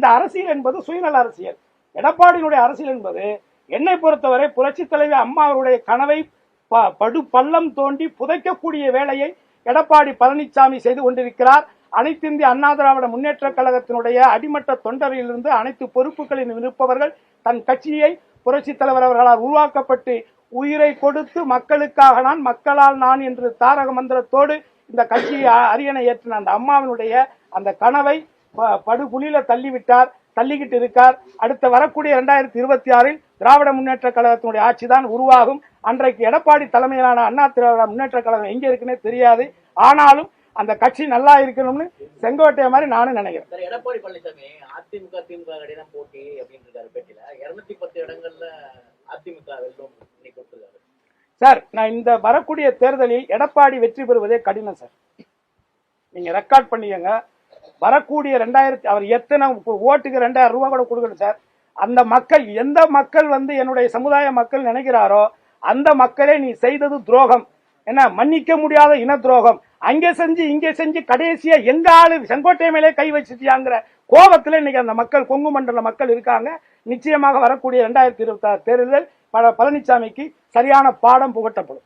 இந்த அரசியல் என்பது சுயநல அரசியல். எடப்பாடியினுடைய அரசியல் என்பது என்னை பொறுத்தவரை புரட்சி தலைவி அம்மா அவருடைய கனவை படு பள்ளம் தோண்டி புதைக்கக்கூடிய வேலையை எடப்பாடி பழனிசாமி செய்து கொண்டிருக்கிறார். அனைத்து இந்திய அண்ணா திராவிட முன்னேற்ற கழகத்தினுடைய அடிமட்ட தொண்டரிலிருந்து அனைத்து பொறுப்புகளில் இருப்பவர்கள் தன் கட்சியை புரட்சி தலைவர் அவர்களால் உருவாக்கப்பட்டு உயிரை கொடுத்து மக்களுக்காக நான் மக்களால் நான் என்று தாரக மந்திரத்தோடு இந்த கட்சியை அரியணை ஏற்றின அந்த அம்மாவினுடைய அந்த கனவை படுகுழியில தள்ளிக்கிட்டு இருக்கார். அடுத்த வரக்கூடிய 2026 திராவிட முன்னேற்ற கழகத்தினுடைய ஆட்சி தான் உருவாகும். அன்றைக்கு எடப்பாடி தலைமையிலான அண்ணா திராவிட முன்னேற்ற கழகம் எங்க இருக்குன்னே தெரியாது. ஆனாலும் அந்த கட்சி நல்லா இருக்கணும்னு செங்கோட்டையை மாதிரி நானும் நினைக்கிறேன். எடப்பாடி பழனிசாமி அதிமுக திமுக இடையே போட்டி அப்படின்னு இருக்காரு. பேட்டியில 210 இடங்கள்ல அதிமுக வெல்லும் கொடுத்திருக்காரு. சார், நான் இந்த வரக்கூடிய தேர்தலில் எடப்பாடி வெற்றி பெறுவதே கடினம் சார். நீங்க ரெக்கார்ட் பண்ணிக்கங்க. வரக்கூடிய 2000 அவர் எத்தனை ஓட்டுக்கு 2000 ரூபாய் கூட கொடுக்கணும் சார். அந்த மக்கள் எந்த மக்கள் என்னுடைய சமுதாய மக்கள் நினைக்கிறாரோ அந்த மக்களே நீ செய்தது துரோகம், என்ன மன்னிக்க முடியாத இன துரோகம், அங்கே செஞ்சு இங்கே செஞ்சு கடைசியா எங்க ஆளு செங்கோட்டை மேலே கை வச்சுட்டியாங்கிற கோபத்துல இன்னைக்கு அந்த மக்கள் கொங்கு மண்டல மக்கள் இருக்காங்க. நிச்சயமாக வரக்கூடிய 2026 தேர்தல் பழனிசாமிக்கு சரியான பாடம் புகட்டப்படும்.